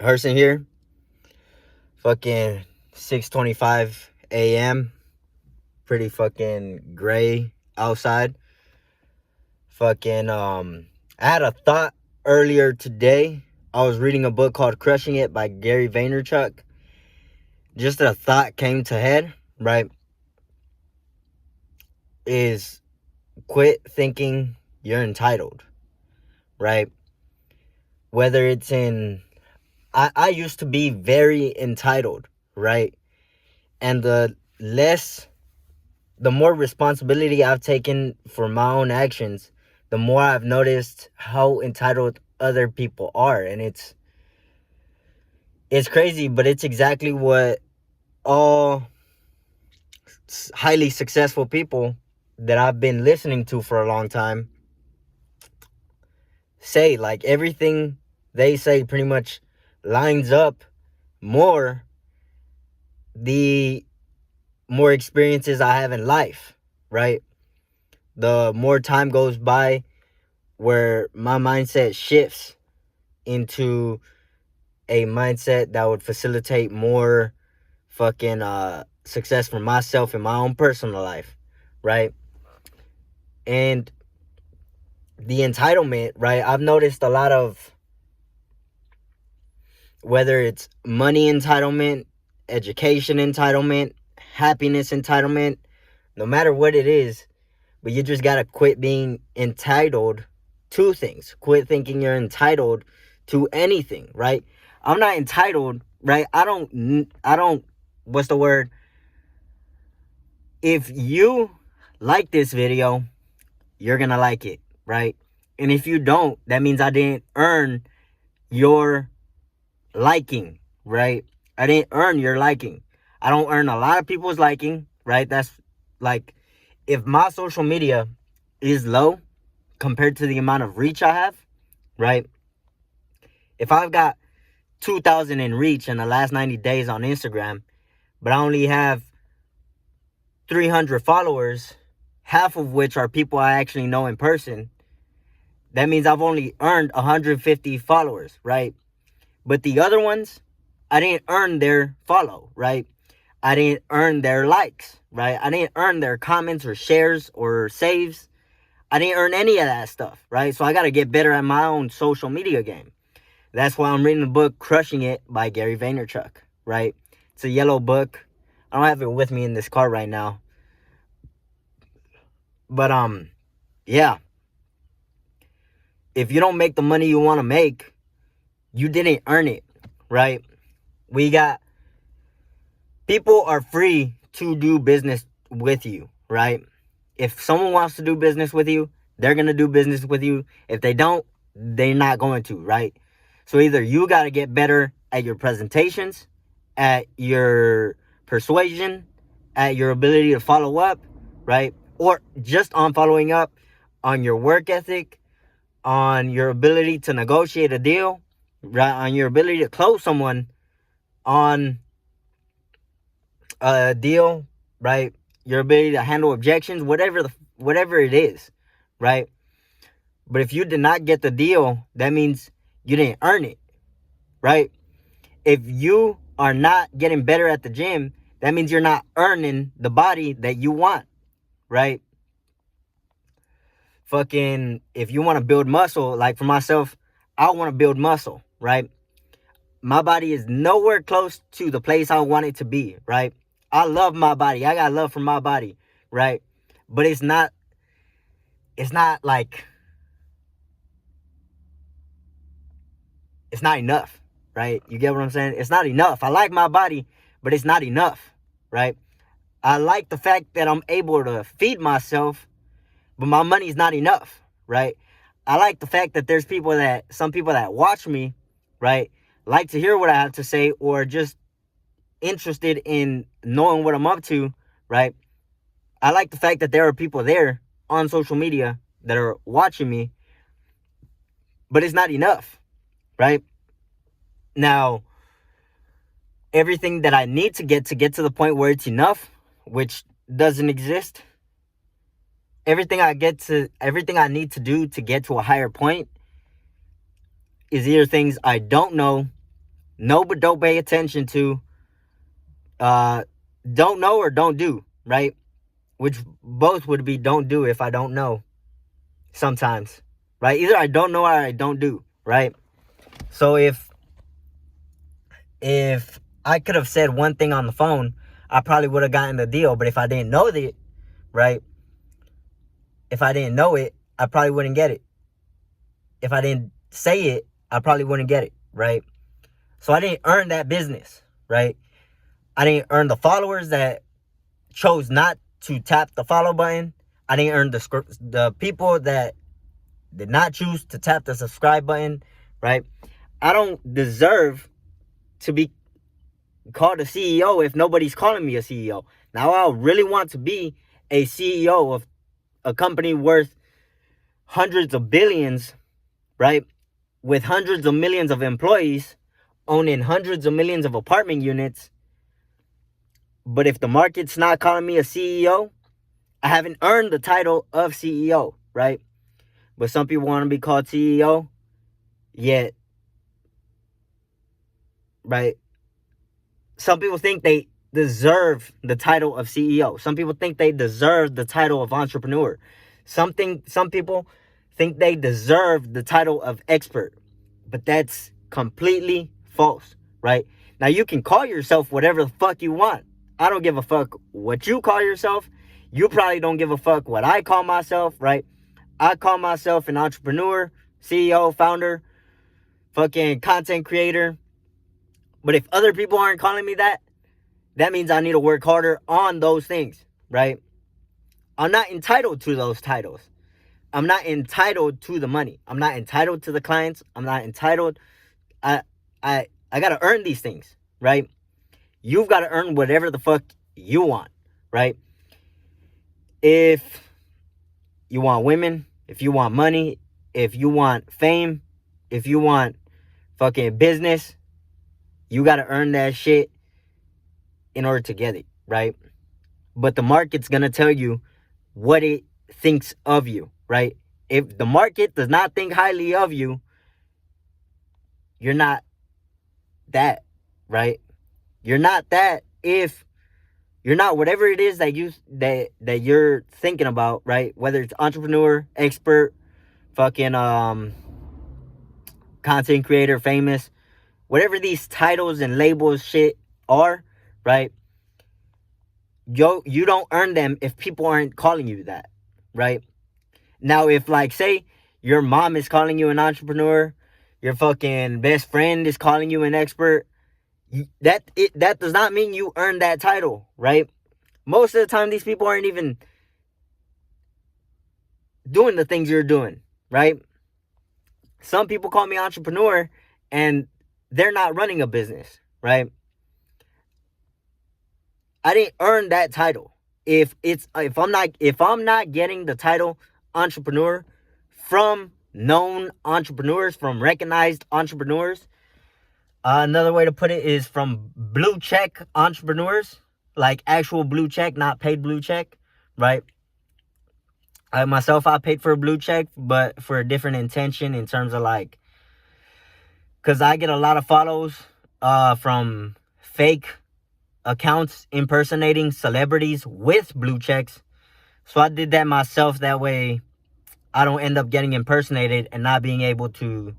Herson here. Fucking 6:25 a.m. Pretty fucking gray outside. I had a thought earlier today. I was reading a book called Crushing It by Gary Vaynerchuk. Just a thought came to head, right? Is quit thinking you're entitled, right? Whether it's in I used to be very entitled, right? And the more responsibility I've taken for my own actions, the more I've noticed how entitled other people are. And it's crazy, but it's exactly what all highly successful people that I've been listening to for a long time say. Like, everything they say pretty much lines up more the more experiences I have in life, right? The more time goes by where my mindset shifts into a mindset that would facilitate more success for myself in my own personal life, right? And the entitlement, right? I've noticed a lot of, whether it's money entitlement, education entitlement, happiness entitlement, no matter what it is, but you just gotta quit being entitled to things. Quit thinking you're entitled to anything, right? I'm not entitled, right? I don't, what's the word? If you like this video, you're gonna like it, right? And if you don't, that means I didn't earn your liking, right? I didn't earn your liking. I don't earn a lot of people's liking, right? That's like, if my social media is low compared to the amount of reach I have, right? If I've got 2,000 in reach in the last 90 days on Instagram, but I only have 300 followers, half of which are people I actually know in person, that means I've only earned 150 followers, right? But the other ones, I didn't earn their follow, right? I didn't earn their likes, right? I didn't earn their comments or shares or saves. I didn't earn any of that stuff, right? So I got to get better at my own social media game. That's why I'm reading the book Crushing It by Gary Vaynerchuk, right? It's a yellow book. I don't have it with me in this car right now. But, yeah. If you don't make the money you want to make, you didn't earn it, right? People are free to do business with you, right? If someone wants to do business with you, they're going to do business with you. If they don't, they're not going to, right? So either you got to get better at your presentations, at your persuasion, at your ability to follow up, right? Or just on following up, on your work ethic, on your ability to negotiate a deal, right? On your ability to close someone on a deal, right? Your ability to handle objections, whatever it is, right? But if you did not get the deal, that means you didn't earn it, right? If you are not getting better at the gym, that means you're not earning the body that you want, right? If you want to build muscle, like for myself, I want to build muscle, right? My body is nowhere close to the place I want it to be, right? I love my body. I got love for my body, right? But it's not like, it's not enough, right? You get what I'm saying? It's not enough. I like my body, but it's not enough, right? I like the fact that I'm able to feed myself, but my money's not enough, right? I like the fact that some people that watch me, right, like to hear what I have to say, or just interested in knowing what I'm up to, right? I like the fact that there are people there on social media that are watching me, but it's not enough, right? Now, everything that I need to get to the point where it's enough, which doesn't exist, everything I need to do to get to a higher point is either things I don't know Know but don't pay attention to. Don't know or don't do, right? Which both would be don't do if I don't know sometimes, right? Either I don't know or I don't do, right? So if I could have said one thing on the phone, I probably would have gotten the deal. But if I didn't know it, right? If I didn't know it, I probably wouldn't get it. If I didn't say it, I probably wouldn't get it, right? So I didn't earn that business, right? I didn't earn the followers that chose not to tap the follow button. I didn't earn the people that did not choose to tap the subscribe button, right? I don't deserve to be called a CEO if nobody's calling me a CEO. Now, I really want to be a CEO of a company worth hundreds of billions, right? With hundreds of millions of employees, owning hundreds of millions of apartment units. But if the market's not calling me a CEO, I haven't earned the title of CEO, right? But some people want to be called CEO, yet, right? Some people think they deserve the title of CEO. Some people think they deserve the title of entrepreneur. Some people think they deserve the title of expert. But that's completely false, right? Now, you can call yourself whatever the fuck you want. I don't give a fuck what you call yourself. You probably don't give a fuck what I call myself, right? I call myself an entrepreneur, CEO, founder, fucking content creator. But if other people aren't calling me that, that means I need to work harder on those things, right? I'm not entitled to those titles. I'm not entitled to the money. I'm not entitled to the clients. I'm not entitled. I gotta earn these things, right? You've got to earn whatever the fuck you want, right? If you want women, if you want money, if you want fame, if you want fucking business, you got to earn that shit in order to get it, right? But the market's going to tell you what it thinks of you, right? If the market does not think highly of you, you're not that, right? You're not that if you're not whatever it is that you're thinking about, right? Whether it's entrepreneur, expert, fucking content creator, famous, whatever these titles and labels shit are, right? You don't earn them if people aren't calling you that, right? Now, if, like, say your mom is calling you an entrepreneur, your fucking best friend is calling you an expert, that does not mean you earned that title, right? Most of the time, these people aren't even doing the things you're doing, right? Some people call me entrepreneur and they're not running a business, right? I didn't earn that title. If I'm not getting the title entrepreneur from known entrepreneurs, from recognized entrepreneurs, another way to put it is from blue check entrepreneurs, like actual blue check, not paid blue check, right? I paid for a blue check, but for a different intention in terms of, like, because I get a lot of follows from fake accounts impersonating celebrities with blue checks. So I did that myself. That way I don't end up getting impersonated and not being able to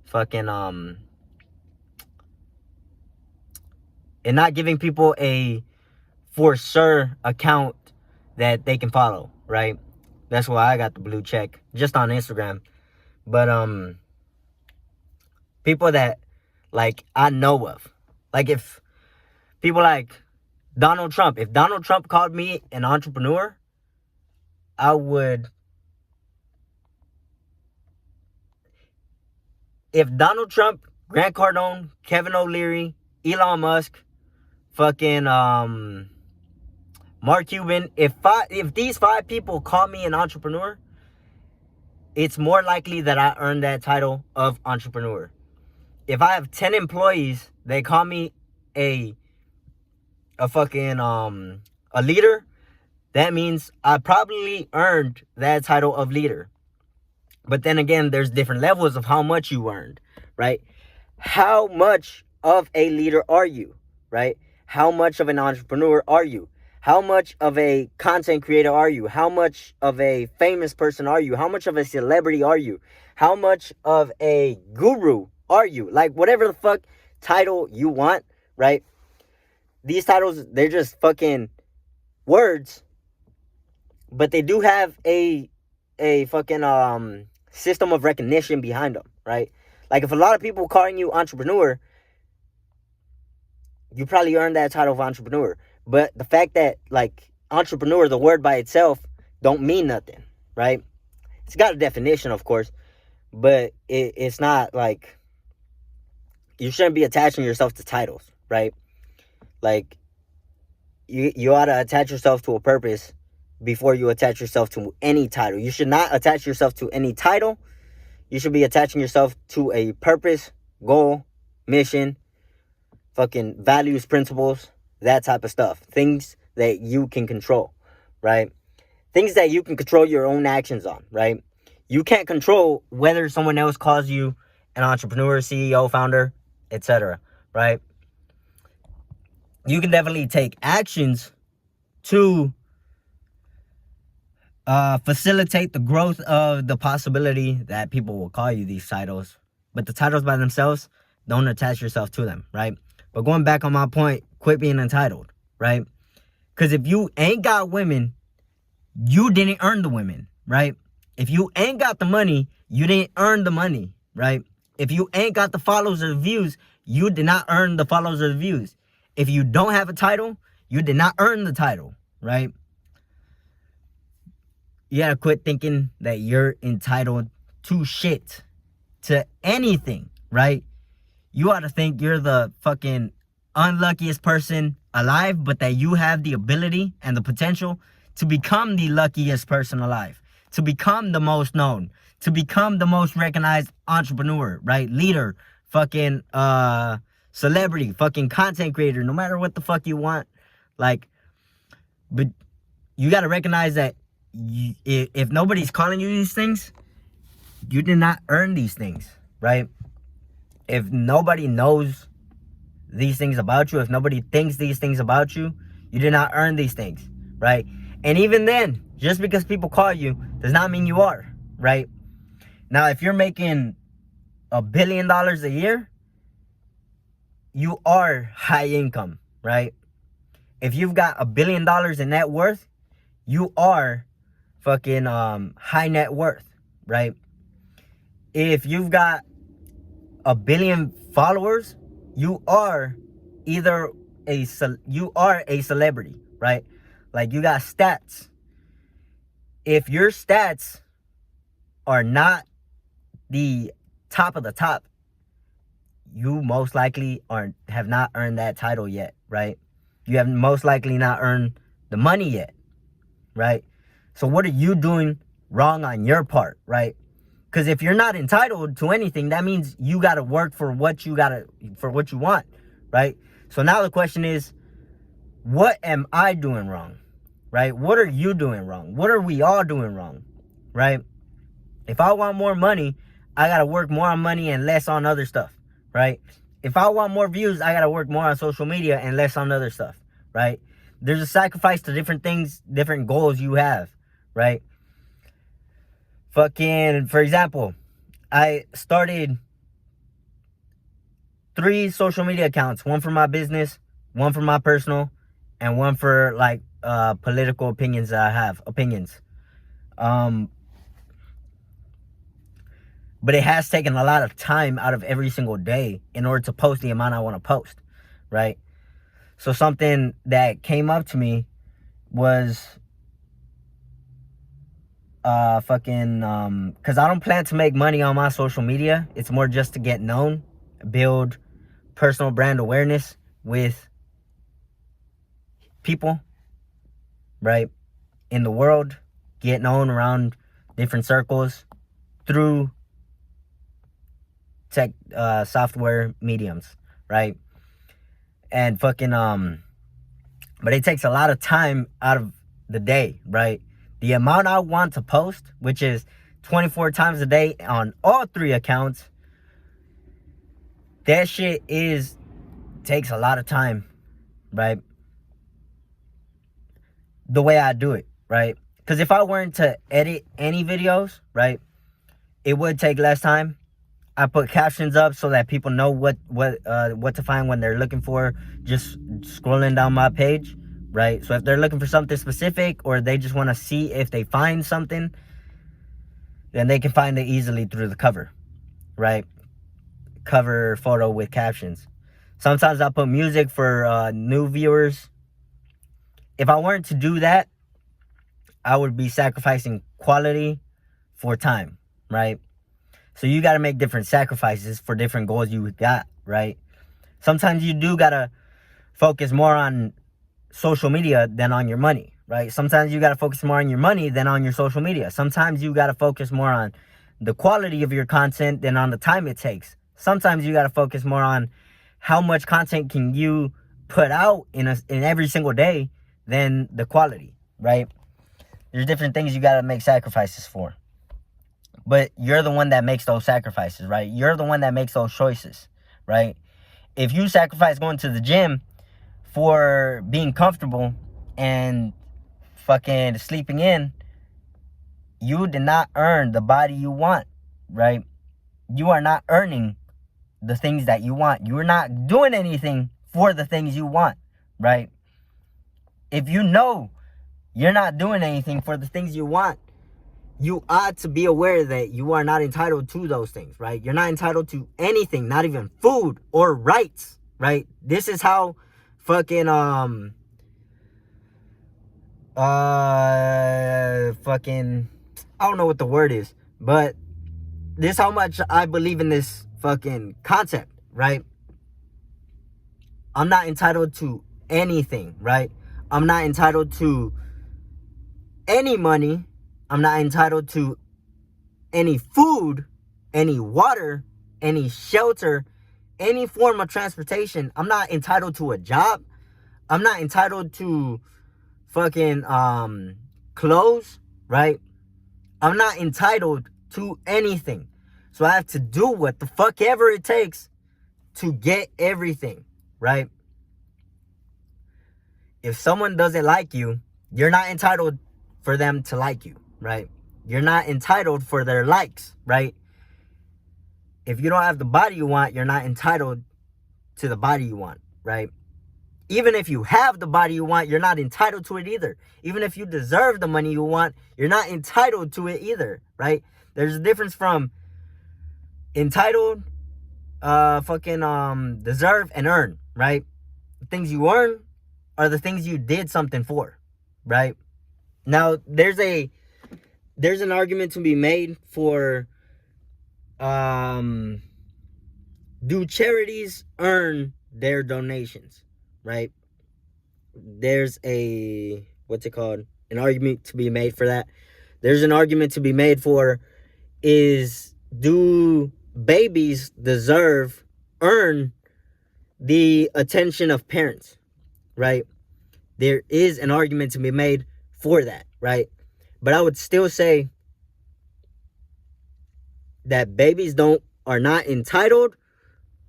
fucking and not giving people a for sure account that they can follow, right? That's why I got the blue check just on Instagram. But people that, like, I know of, like, if people like Donald Trump, if Donald Trump called me an entrepreneur, I would. If Donald Trump, Grant Cardone, Kevin O'Leary, Elon Musk, fucking Mark Cuban, if these 5 people call me an entrepreneur, it's more likely that I earned that title of entrepreneur. If I have 10 employees, they call me a fucking a leader, that means I probably earned that title of leader. But then again, there's different levels of how much you earned, right? How much of a leader are you, right? How much of an entrepreneur are you? How much of a content creator are you? How much of a famous person are you? How much of a celebrity are you? How much of a guru are you? Like, whatever the fuck title you want, right? These titles, they're just fucking words, but they do have a fucking system of recognition behind them, right? Like, if a lot of people calling you entrepreneur, you probably earned that title of entrepreneur. But the fact that, like, entrepreneur, the word by itself, don't mean nothing, right? It's got a definition, of course, but it's not like, you shouldn't be attaching yourself to titles, right? Like, you ought to attach yourself to a purpose before you attach yourself to any title. You should not attach yourself to any title. You should be attaching yourself to a purpose, goal, mission, fucking values, principles, that type of stuff. Things that you can control, right? Things that you can control your own actions on, right? You can't control whether someone else calls you an entrepreneur, CEO, founder, etc., right? You can definitely take actions to facilitate the growth of the possibility that people will call you these titles. But the titles by themselves, don't attach yourself to them, right? But going back on my point, quit being entitled, right? Because if you ain't got women, you didn't earn the women, right? If you ain't got the money, you didn't earn the money, right? If you ain't got the followers or the views, you did not earn the followers or the views. If you don't have a title, you did not earn the title, right? You gotta quit thinking that you're entitled to shit, to anything, right? You ought to think you're the fucking unluckiest person alive, but that you have the ability and the potential to become the luckiest person alive, to become the most known, to become the most recognized entrepreneur, right? Leader, fucking celebrity, fucking content creator, no matter what the fuck you want. Like, but you got to recognize that if nobody's calling you these things, you did not earn these things, right? If nobody knows these things about you, if nobody thinks these things about you, you did not earn these things, right? And even then, just because people call you does not mean you are, right? Now, if you're making $1 billion a year, you are high income, right? If you've got $1 billion in net worth, you are fucking high net worth, right? If you've got 1 billion followers, you are either a celebrity, right? Like, you got stats. If your stats are not the top of the top, you most likely have not earned that title yet, right? You have most likely not earned the money yet, right? So what are you doing wrong on your part, right? Because if you're not entitled to anything, that means you got to work for what you want, right? So now the question is, what am I doing wrong, right? What are you doing wrong? What are we all doing wrong, right? If I want more money, I got to work more on money and less on other stuff, right? If I want more views, I got to work more on social media and less on other stuff, right? There's a sacrifice to different things, different goals you have, right? Fucking, for example, I started 3 social media accounts, one for my business, one for my personal, and one for, like, political opinions that I have, but it has taken a lot of time out of every single day in order to post the amount I want to post, right? So something that came up to me was because I don't plan to make money on my social media. It's more just to get known, build personal brand awareness with people, right, in the world, get known around different circles through tech software mediums, right? And fucking but it takes a lot of time out of the day, right? The amount I want to post, which is 24 times a day on all 3 accounts, that shit is takes a lot of time, right? The way I do it, right? Because if I weren't to edit any videos, right, it would take less time. I put captions up so that people know what to find when they're looking for just scrolling down my page, right? So if they're looking for something specific or they just want to see if they find something, then they can find it easily through the cover, right? Cover photo with captions. Sometimes I put music for new viewers. If I weren't to do that, I would be sacrificing quality for time, right? So you got to make different sacrifices for different goals you got, right? Sometimes you do got to focus more on social media than on your money, right? Sometimes you got to focus more on your money than on your social media. Sometimes you got to focus more on the quality of your content than on the time it takes. Sometimes you got to focus more on how much content can you put out in every single day than the quality, right? There's different things you got to make sacrifices for. But you're the one that makes those sacrifices, right? You're the one that makes those choices, right? If you sacrifice going to the gym for being comfortable and fucking sleeping in, you did not earn the body you want, right? You are not earning the things that you want. You're not doing anything for the things you want, right? If you know you're not doing anything for the things you want, you ought to be aware that you are not entitled to those things, right? You're not entitled to anything, not even food or rights, right? This is how fucking, fucking, I don't know what the word is, but this is how much I believe in this fucking concept, right? I'm not entitled to anything, right? I'm not entitled to any money. I'm not entitled to any food, any water, any shelter, any form of transportation. I'm not entitled to a job. I'm not entitled to fucking clothes, right? I'm not entitled to anything. So I have to do what the fuck ever it takes to get everything, right? If someone doesn't like you, you're not entitled for them to like you, right? You're not entitled for their likes, right? If you don't have the body you want, you're not entitled to the body you want, right? Even if you have the body you want, you're not entitled to it either. Even if you deserve the money you want, you're not entitled to it either, right? There's a difference from entitled, deserve and earn, right? The things you earn are the things you did something for, right? Now, there's an argument to be made for, do charities earn their donations, right? There's an argument to be made for that. There's an argument to be made for, do babies earn the attention of parents, right? There is an argument to be made for that, right? But I would still say that babies are not entitled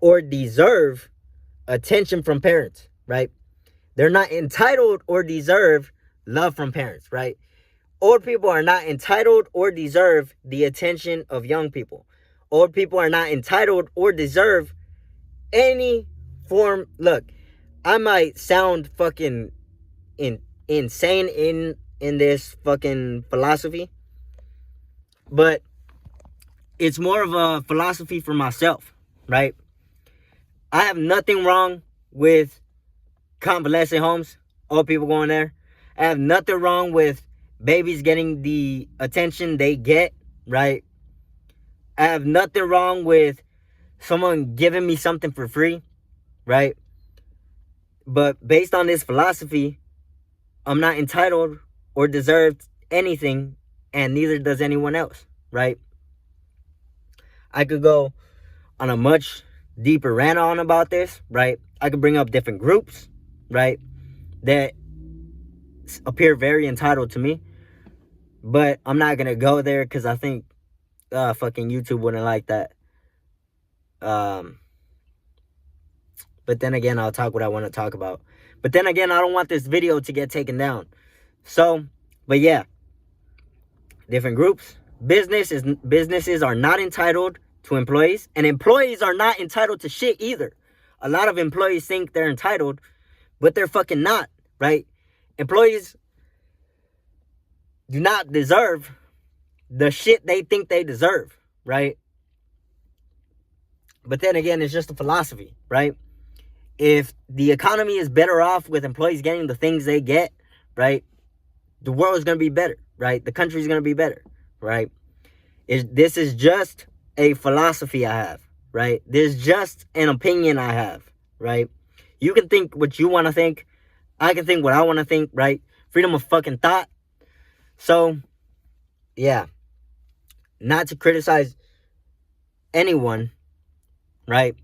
or deserve attention from parents, right? They're not entitled or deserve love from parents, right? Old people are not entitled or deserve the attention of young people. Old people are not entitled or deserve any form. Look, I might sound fucking insane in this fucking philosophy, but it's more of a philosophy for myself, right? I have nothing wrong with convalescent homes, old people going there. I have nothing wrong with babies getting the attention they get, right? I have nothing wrong with someone giving me something for free, right? But based on this philosophy, I'm not entitled or deserved anything, and neither does anyone else, right? I could go on a much deeper rant on about this, right? I could bring up different groups, right, that appear very entitled to me, but I'm not gonna go there because I think fucking YouTube wouldn't like that. The But then again, I'll talk what I want to talk about. But then again, I don't want this video to get taken down. So, but yeah. Different groups. Businesses are not entitled to employees. And employees are not entitled to shit either. A lot of employees think they're entitled, but they're fucking not, right? Employees do not deserve the shit they think they deserve, right? But then again, it's just a philosophy, right? If the economy is better off with employees getting the things they get, right, the world is going to be better, right? The country is going to be better, right? This is just a philosophy I have, right? This is just an opinion I have, right? You can think what you want to think. I can think what I want to think, right? Freedom of fucking thought. So, yeah. Not to criticize anyone, right?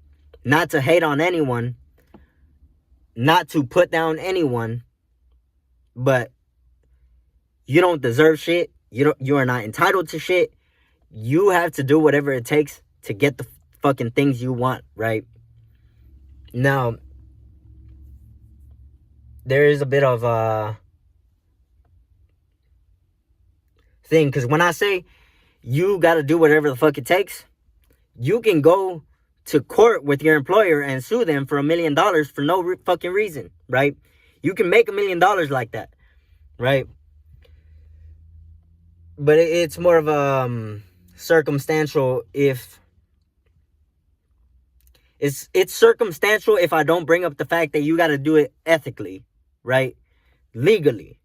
Not to hate on anyone. Not to put down anyone. But you don't deserve shit. You are not entitled to shit. You have to do whatever it takes to get the fucking things you want, right? Now, there is a bit of a thing, because when I say you got to do whatever the fuck it takes, you can go to court with your employer and sue them for $1 million for no fucking reason, right? You can make $1 million like that, right? But it's more of a circumstantial if... It's circumstantial if I don't bring up the fact that you got to do it ethically, right? Legally,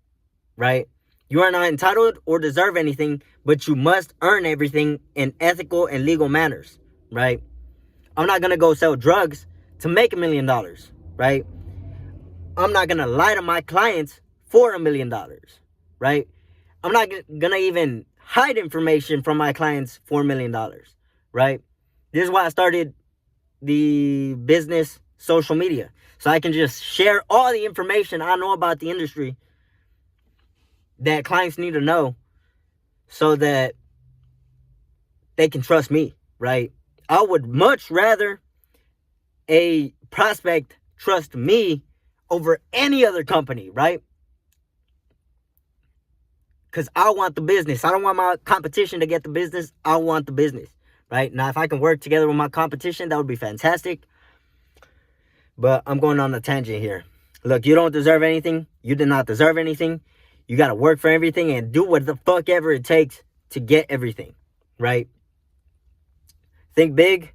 right? You are not entitled or deserve anything, but you must earn everything in ethical and legal manners, right? I'm not going to go sell drugs to make $1 million, right? I'm not going to lie to my clients for $1 million, right? I'm not going to even hide information from my clients for $1 million, right? This is why I started the business social media. So I can just share all the information I know about the industry that clients need to know so that they can trust me, right? I would much rather a prospect trust me over any other company, right? Because I want the business. I don't want my competition to get the business. I want the business, right? Now, if I can work together with my competition, that would be fantastic. But I'm going on a tangent here. Look, you don't deserve anything. You do not deserve anything. You got to work for everything and do what the fuck ever it takes to get everything, right? Think big.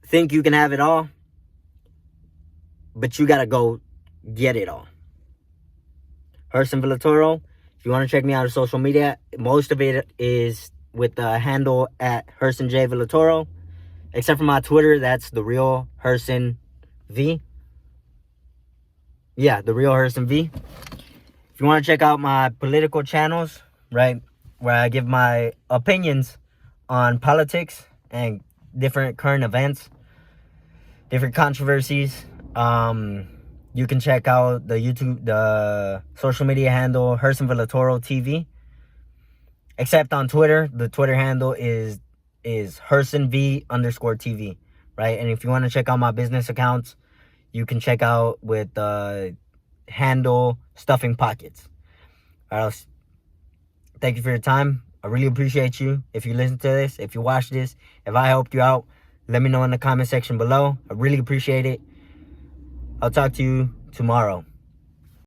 Think you can have it all. But you got to go get it all. Herson Villatoro. If you want to check me out on social media, most of it is with the handle at Herson J. Villatoro. Except for my Twitter, that's the real Herson V. Yeah, the real Herson V. If you want to check out my political channels, right, where I give my opinions on politics and different current events, different controversies, you can check out the social media handle Herson Villatoro TV. Except on Twitter, the Twitter handle is Herson V _TV, right? And if you want to check out my business accounts, you can check out with the handle Stuffing Pockets. All right, thank you for your time. I really appreciate you. If you listen to this, if you watch this, if I helped you out, let me know in the comment section below. I really appreciate it. I'll talk to you tomorrow.